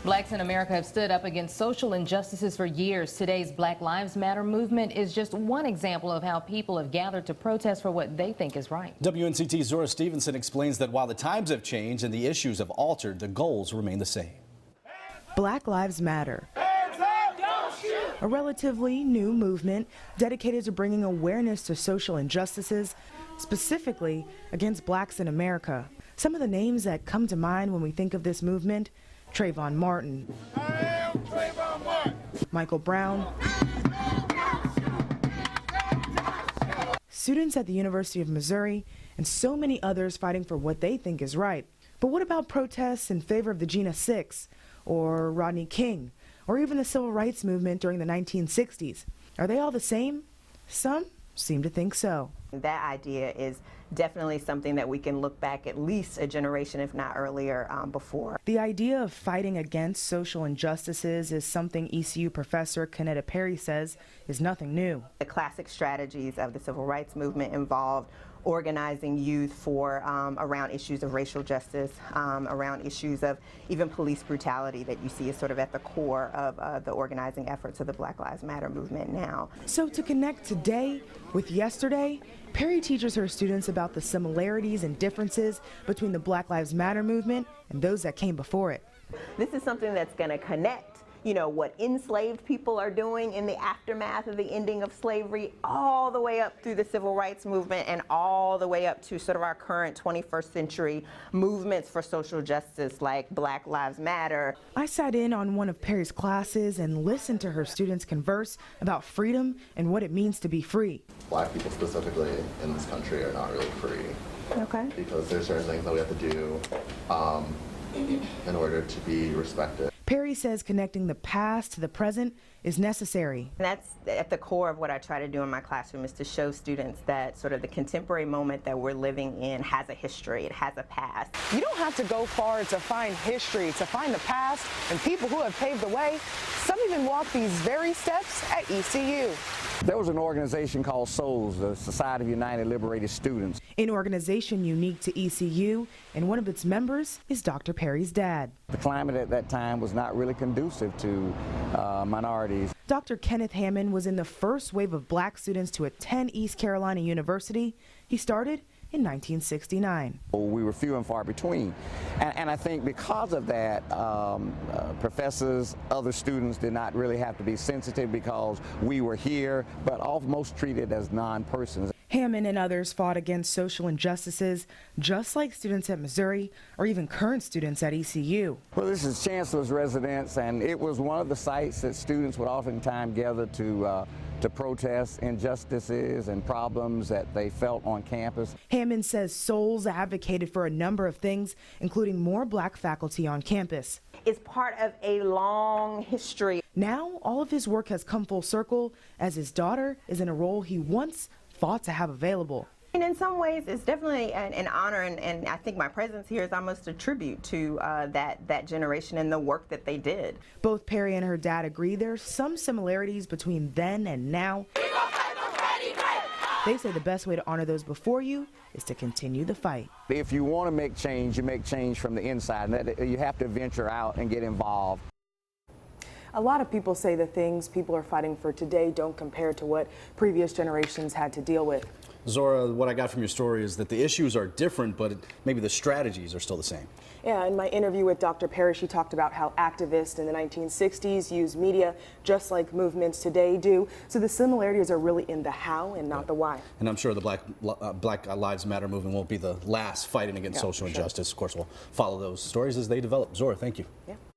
Blacks in America have stood up against social injustices for years. Today's Black Lives Matter movement is just one example of how people have gathered to protest for what they think is right. WNCT's Zora Stevenson explains that while the times have changed and the issues have altered, the goals remain the same. Black Lives Matter, a relatively new movement dedicated to bringing awareness to social injustices, specifically against blacks in America. Some of the names that come to mind when we think of this movement: Trayvon Martin, Michael Brown, students at the University of Missouri, and so many others fighting for what they think is right. But what about protests in favor of the Jena 6, or Rodney King, or even the civil rights movement during the 1960s? Are they all the same? Some seem to think so. That idea is definitely something that we can look back at least a generation, if not earlier, before. The idea of fighting against social injustices is something ECU professor Kennetta Perry says is nothing new. The classic strategies of the civil rights movement involved organizing youth for around issues of racial justice, around issues of even police brutality that you see is sort of at the core of the organizing efforts of the Black Lives Matter movement now. So to connect today with yesterday, Perry teaches her students about the similarities and differences between the Black Lives Matter movement and those that came before it. This is something that's going to connect, you know, what enslaved people are doing in the aftermath of the ending of slavery, all the way up through the civil rights movement and all the way up to sort of our current 21st century movements for social justice like Black Lives Matter. I sat in on one of Perry's classes and listened to her students converse about freedom and what it means to be free. Black people specifically in this country are not really free. Okay. Because there's certain things that we have to do in order to be respected. Perry says connecting the past to the present is necessary. And that's at the core of what I try to do in my classroom, is to show students that sort of the contemporary moment that we're living in has a history, it has a past. You don't have to go far to find history, to find the past and people who have paved the way. Some even walk these very steps at ECU. There was an organization called SOULS, the Society of United Liberated Students. An organization unique to ECU, and one of its members is Dr. Perry's dad. The climate at that time was not really conducive to minorities. Dr. Kenneth Hammond was in the first wave of black students to attend East Carolina University. He started in 1969. We were few and far between. And I think because of that, professors, other students did not really have to be sensitive because we were here, but almost treated as non-persons. Hammond and others fought against social injustices, just like students at Missouri or even current students at ECU. Well, this is Chancellor's residence, and it was one of the sites that students would oftentimes gather to protest injustices and problems that they felt on campus. Hammond says SOULS advocated for a number of things, including more black faculty on campus. It's part of a long history. Now, all of his work has come full circle as his daughter is in a role he once fought to have available. And in some ways, it's definitely an honor, and I think my presence here is almost a tribute to that generation and the work that they did. Both Perry and her dad agree there's some similarities between then and now. They say the best way to honor those before you is to continue the fight. If you want to make change, you make change from the inside, and that you have to venture out and get involved. A lot of people say the things people are fighting for today don't compare to what previous generations had to deal with. Zora, what I got from your story is that the issues are different, but maybe the strategies are still the same. Yeah, in my interview with Dr. Perry, she talked about how activists in the 1960s used media just like movements today do. So the similarities are really in the how and not the why. And I'm sure the Black Lives Matter movement won't be the last fighting against social injustice. Of course, we'll follow those stories as they develop. Zora, thank you. Yeah.